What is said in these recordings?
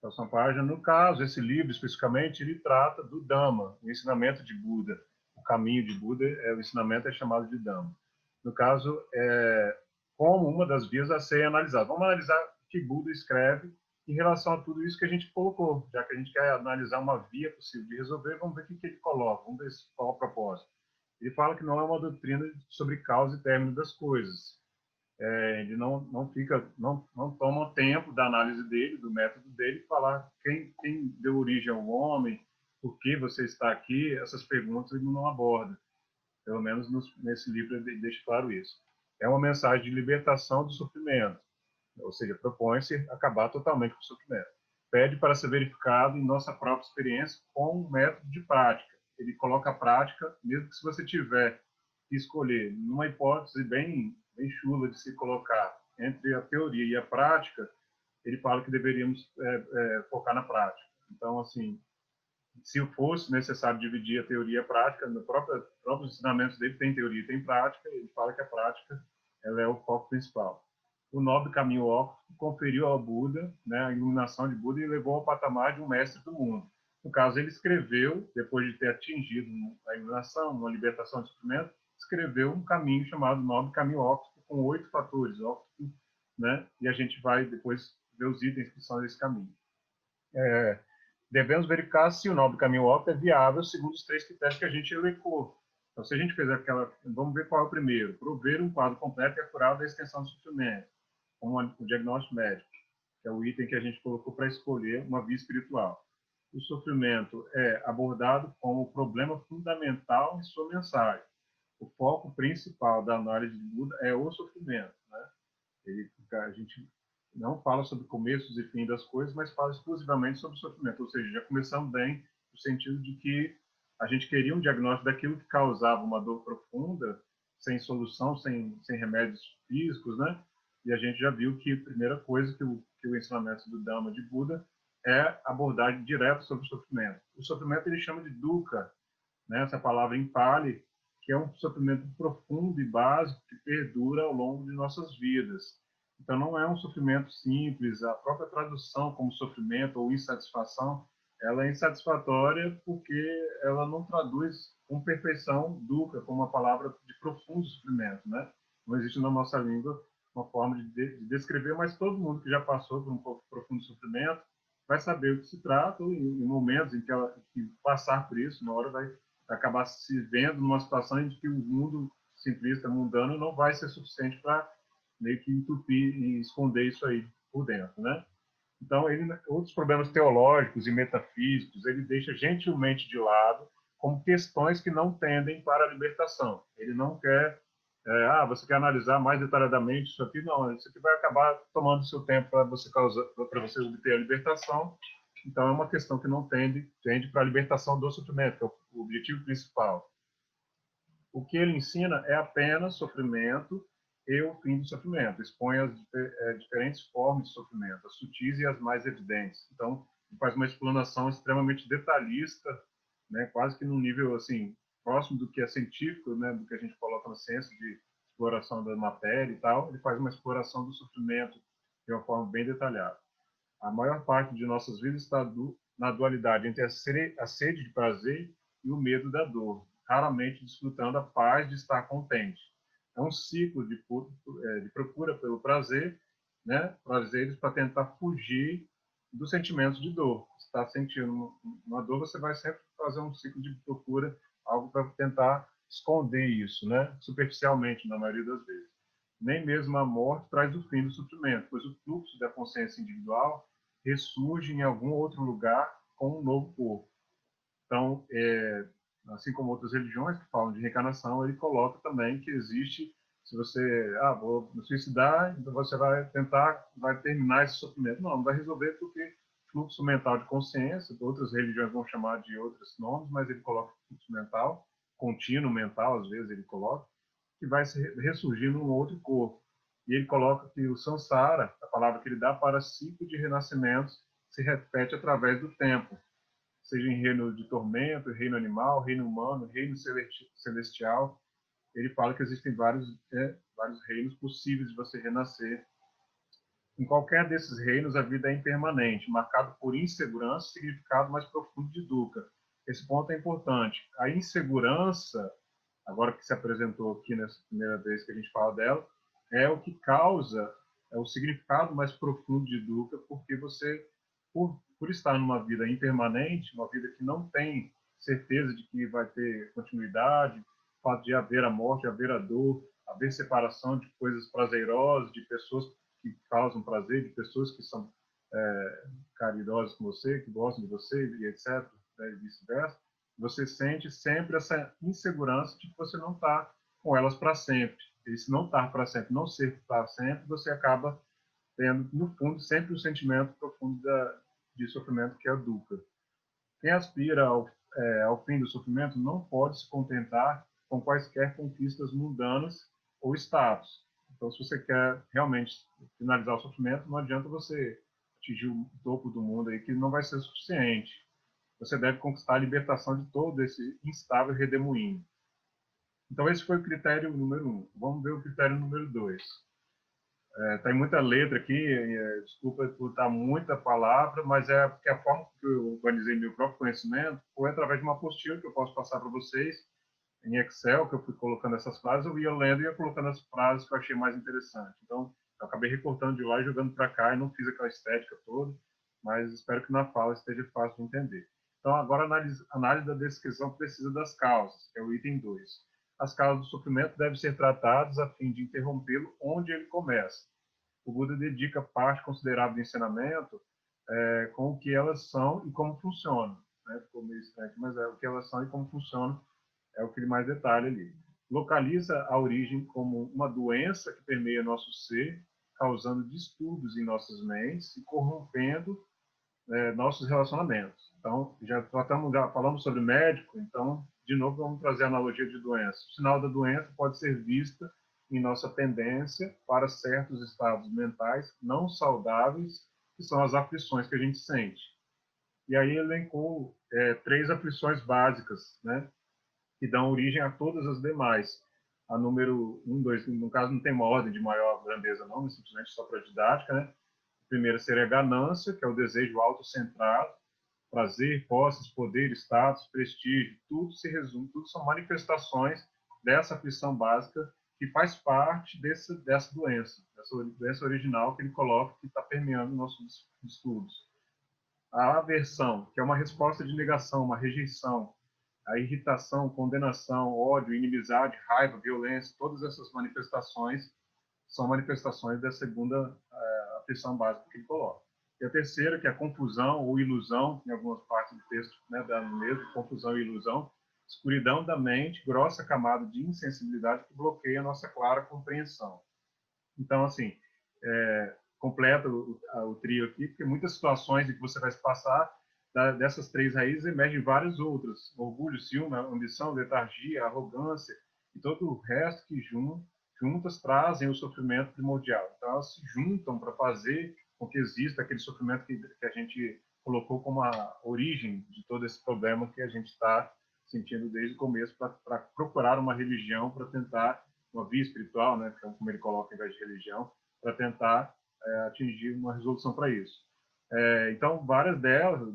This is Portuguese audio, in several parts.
Então, Samparaja, no caso, esse livro especificamente, ele trata do Dhamma, o ensinamento de Buda. O caminho de Buda, o ensinamento é chamado de Dhamma. No caso, como uma das vias a ser analisada. Vamos analisar o que Buda escreve em relação a tudo isso que a gente colocou. Já que a gente quer analisar uma via possível de resolver, vamos ver o que ele coloca, vamos ver qual é o propósito. Ele fala que não é uma doutrina sobre causa e término das coisas. Ele não toma o tempo da análise dele, do método dele, falar quem deu origem ao homem, por que você está aqui, essas perguntas ele não aborda. Pelo menos nesse livro ele deixa claro isso. É uma mensagem de libertação do sofrimento, ou seja, propõe-se acabar totalmente com o sofrimento. Pede para ser verificado em nossa própria experiência com um método de prática. Ele coloca a prática, mesmo que se você tiver que escolher numa hipótese bem chula de se colocar entre a teoria e a prática, ele fala que deveríamos focar na prática. Então, assim, se fosse necessário dividir a teoria e a prática, nos próprios ensinamentos dele tem teoria e tem prática, ele fala que a prática ela é o foco principal. O nobre caminho óptico conferiu ao Buda, né, a iluminação de Buda e levou ao patamar de um mestre do mundo. No caso, ele escreveu, depois de ter atingido a iluminação, uma libertação do sofrimento, escreveu um caminho chamado nobre caminho óptico, com 8 fatores ópticos, né, e a gente vai depois ver os itens que são desse caminho. Devemos verificar se o nobre caminho óptico é viável segundo os 3 critérios que a gente elencou. Então, se a gente fizer vamos ver qual é o primeiro. Prover um quadro completo e acurável da extensão do sofrimento, como o diagnóstico médico, que é o item que a gente colocou para escolher uma via espiritual. O sofrimento é abordado como o problema fundamental em sua mensagem. O foco principal da análise de Buda é o sofrimento, né? A gente não fala sobre começos e fim das coisas, mas fala exclusivamente sobre o sofrimento. Ou seja, já começamos bem no sentido de que a gente queria um diagnóstico daquilo que causava uma dor profunda, sem solução, sem remédios físicos, né? E a gente já viu que a primeira coisa que o ensinamento do Dhamma de Buda é abordagem direta sobre o sofrimento. O sofrimento ele chama de dukkha, né? Essa palavra em Pali, que é um sofrimento profundo e básico que perdura ao longo de nossas vidas. Então, não é um sofrimento simples. A própria tradução como sofrimento ou insatisfação, ela é insatisfatória porque ela não traduz com perfeição dukkha como uma palavra de profundo sofrimento, né? Não existe na nossa língua uma forma de descrever, mas todo mundo que já passou por um profundo sofrimento vai saber o que se trata, ou em momentos em que passar por isso, uma hora vai acabar se vendo numa situação em que o mundo simplista, mundano, não vai ser suficiente para meio que entupir e esconder isso aí por dentro, né? Então, outros problemas teológicos e metafísicos, ele deixa gentilmente de lado como questões que não tendem para a libertação. Ele não quer, você quer analisar mais detalhadamente isso aqui? Não, isso aqui vai acabar tomando seu tempo para você obter a libertação. Então, é uma questão que não tende para a libertação do sofrimento, que é o objetivo principal. O que ele ensina é apenas sofrimento e o fim do sofrimento. Expõe as diferentes formas de sofrimento, as sutis e as mais evidentes. Então, ele faz uma explanação extremamente detalhista, né, quase que num nível assim próximo do que é científico, né, do que a gente coloca na ciência de exploração da matéria e tal. Ele faz uma exploração do sofrimento de uma forma bem detalhada. A maior parte de nossas vidas está na dualidade entre a sede de prazer e o medo da dor, raramente desfrutando a paz de estar contente. É um ciclo de procura pelo prazer, né? Prazeres para tentar fugir dos sentimentos de dor. Se está sentindo uma dor, você vai sempre fazer um ciclo de procura, algo para tentar esconder isso, né? Superficialmente, na maioria das vezes. Nem mesmo a morte traz o fim do sofrimento, pois o fluxo da consciência individual ressurge em algum outro lugar com um novo corpo. Então, assim como outras religiões que falam de reencarnação, ele coloca também que existe, se você, vou me suicidar, então você vai terminar esse sofrimento. Não vai resolver porque fluxo mental de consciência, outras religiões vão chamar de outros nomes, mas ele coloca fluxo mental, contínuo mental, às vezes ele coloca, que vai se ressurgir num outro corpo. E ele coloca que o samsara, a palavra que ele dá para ciclo de renascimentos, se repete através do tempo, seja em reino de tormento, reino animal, reino humano, reino celestial. Ele fala que existem vários reinos possíveis de você renascer Em qualquer desses reinos, a vida é impermanente, marcado por insegurança e significado mais profundo de dukkha. Esse ponto é importante. A insegurança, agora que se apresentou aqui nessa primeira vez que a gente fala dela, é o que causa o significado mais profundo de dukkha, porque você, por estar numa vida impermanente, uma vida que não tem certeza de que vai ter continuidade, o fato de haver a morte, haver a dor, haver separação de coisas prazerosas, de pessoas que causam prazer, de pessoas que são caridosas com você, que gostam de você, e etc., e vice-versa, você sente sempre essa insegurança de que você não está com elas para sempre. E se não estar para sempre, não ser para sempre, você acaba tendo, no fundo, sempre o sentimento profundo de sofrimento, que é o dukkha. Quem aspira ao fim do sofrimento não pode se contentar com quaisquer conquistas mundanas ou status. Então, se você quer realmente finalizar o sofrimento, não adianta você atingir o topo do mundo aí, que não vai ser suficiente. Você deve conquistar a libertação de todo esse instável redemoinho. Então, esse foi o critério número 1. Vamos ver o critério número 2. Tem muita letra aqui, desculpa por estar muita palavra, mas é porque a forma que eu organizei meu próprio conhecimento foi através de uma apostila que eu posso passar para vocês em Excel, que eu fui colocando essas frases, eu ia lendo e ia colocando as frases que eu achei mais interessante. Então, eu acabei recortando de lá e jogando para cá e não fiz aquela estética toda, mas espero que na fala esteja fácil de entender. Então, agora, análise da descrição precisa das causas, que é o item 2. As causas do sofrimento devem ser tratadas a fim de interrompê-lo onde ele começa. O Buda dedica parte considerável do ensinamento com o que elas são e como funcionam. Né? Ficou meio estranho, mas é o que elas são e como funcionam é o que ele mais detalha ali. Localiza a origem como uma doença que permeia nosso ser, causando distúrbios em nossas mentes e corrompendo nossos relacionamentos. Então, já falamos sobre médico, então, de novo, vamos trazer a analogia de doença. O sinal da doença pode ser vista em nossa tendência para certos estados mentais não saudáveis, que são as aflições que a gente sente. E aí elencou 3 aflições básicas, né, que dão origem a todas as demais. A número 1, 2, no caso não tem uma ordem de maior grandeza não, mas simplesmente só para didática, né? A primeira seria a ganância, que é o desejo autocentrado, prazer, posses, poder, status, prestígio, tudo se resume, tudo são manifestações dessa aflição básica que faz parte dessa doença, dessa doença original que ele coloca, que está permeando nossos estudos. A aversão, que é uma resposta de negação, uma rejeição, a irritação, condenação, ódio, inimizade, raiva, violência, todas essas manifestações são manifestações da segunda aflição básica que ele coloca. E a terceira, que é a confusão ou ilusão, em algumas partes do texto, né, dá no mesmo, confusão e ilusão, escuridão da mente, grossa camada de insensibilidade que bloqueia a nossa clara compreensão. Então, assim, completa o trio aqui, porque muitas situações em que você vai se passar dessas 3 raízes emergem várias outras. Orgulho, ciúme, ambição, letargia, arrogância e todo o resto que juntas trazem o sofrimento primordial. Então, elas se juntam para fazer com que exista aquele sofrimento que a gente colocou como a origem de todo esse problema que a gente está sentindo desde o começo para procurar uma religião, para tentar, uma via espiritual, né, como ele coloca, em vez de religião, para tentar atingir uma resolução para isso. Então, várias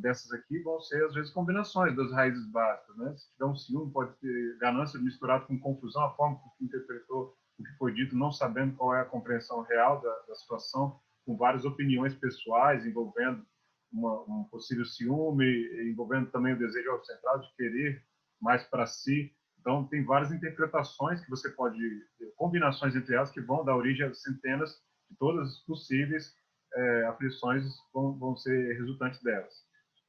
dessas aqui vão ser, às vezes, combinações das raízes básicas. Né? Se tiver um ciúme, pode ter ganância misturado com confusão, a forma que interpretou o que foi dito, não sabendo qual é a compreensão real da situação, com várias opiniões pessoais envolvendo um possível ciúme, envolvendo também o desejo autocentrado de querer mais para si. Então, tem várias interpretações que você pode, combinações entre elas, que vão dar origem a centenas de todas as possíveis aflições vão ser resultantes delas.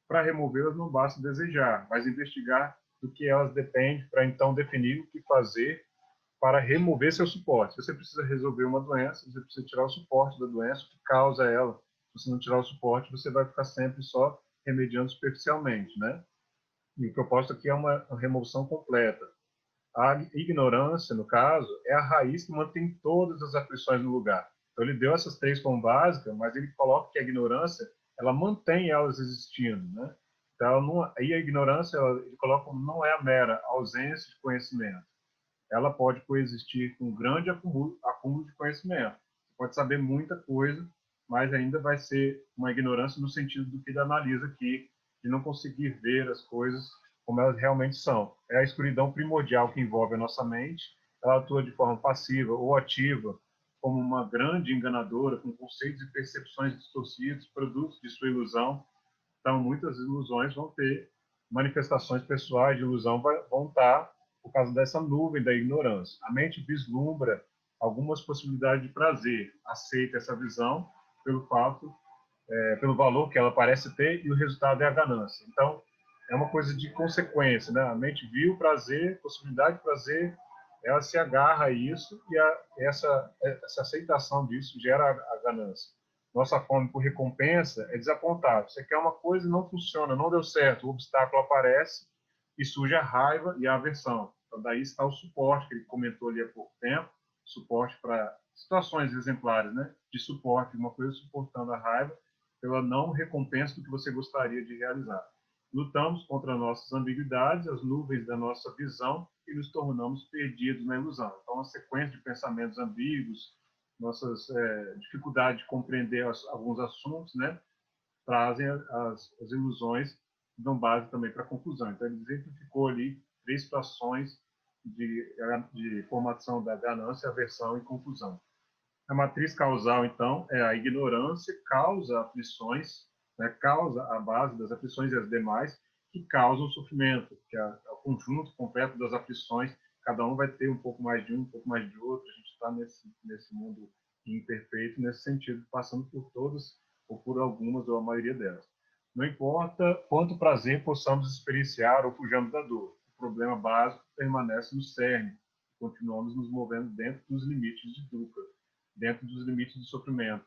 Para removê-las, não basta desejar, mas investigar do que elas dependem para então definir o que fazer para remover seu suporte. Se você precisa resolver uma doença, você precisa tirar o suporte da doença, o que causa ela. Se você não tirar o suporte, você vai ficar sempre só remediando superficialmente, né? E o propósito aqui é uma remoção completa. A ignorância, no caso, é a raiz que mantém todas as aflições no lugar. Então, ele deu essas 3 como básicas, mas ele coloca que a ignorância, ela mantém elas existindo, né? Então, não, e a ignorância, ele coloca como não é a mera ausência de conhecimento. Ela pode coexistir com um grande acúmulo de conhecimento. Você pode saber muita coisa, mas ainda vai ser uma ignorância no sentido do que ele analisa aqui, de não conseguir ver as coisas como elas realmente são. É a escuridão primordial que envolve a nossa mente, ela atua de forma passiva ou ativa, como uma grande enganadora, com conceitos e percepções distorcidos, produtos de sua ilusão. Então, muitas ilusões vão ter manifestações pessoais de ilusão, vão estar por causa dessa nuvem da ignorância. A mente vislumbra algumas possibilidades de prazer, aceita essa visão pelo fato, pelo valor que ela parece ter, e o resultado é a ganância. Então, é uma coisa de consequência, né? A mente viu o prazer, possibilidade de prazer, ela se agarra a isso e essa aceitação disso gera a ganância. Nossa fome por recompensa é desapontada. Você quer uma coisa e não funciona, não deu certo, o obstáculo aparece e surge a raiva e a aversão. Então, daí está o suporte que ele comentou ali há pouco tempo, suporte para situações exemplares, né? De suporte, uma coisa suportando a raiva pela não recompensa do que você gostaria de realizar. Lutamos contra nossas ambiguidades, as nuvens da nossa visão, e nos tornamos perdidos na ilusão. Então, uma sequência de pensamentos ambíguos, nossas dificuldades de compreender alguns assuntos, né, trazem as ilusões que dão base também para a confusão. Então, ele exemplificou ali 3 situações de formação da ganância, aversão e confusão. A matriz causal, então, é a ignorância, causa aflições, né, causa a base das aflições e as demais, que causam sofrimento, que é o conjunto completo das aflições. Cada um vai ter um pouco mais de um pouco mais de outro. A gente está nesse mundo imperfeito, nesse sentido, passando por todas, ou por algumas, ou a maioria delas. Não importa quanto prazer possamos experienciar ou fujamos da dor, o problema básico permanece no cerne. Continuamos nos movendo dentro dos limites de Dukkha, dentro dos limites do sofrimento.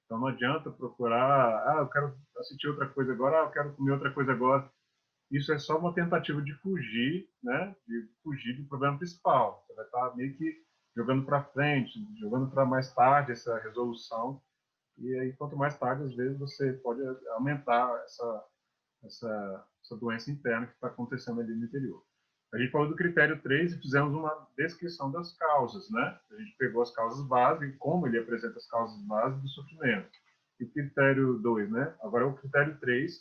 Então não adianta procurar, eu quero assistir outra coisa agora, eu quero comer outra coisa agora. Isso é só uma tentativa de fugir, né? De fugir do problema principal. Você vai estar meio que jogando para frente, jogando para mais tarde essa resolução. E aí, quanto mais tarde, às vezes, você pode aumentar essa doença interna que está acontecendo ali no interior. A gente falou do critério 3 e fizemos uma descrição das causas, né? A gente pegou as causas básicas e como ele apresenta as causas básicas do sofrimento. E o critério 2, né? Agora é o critério 3,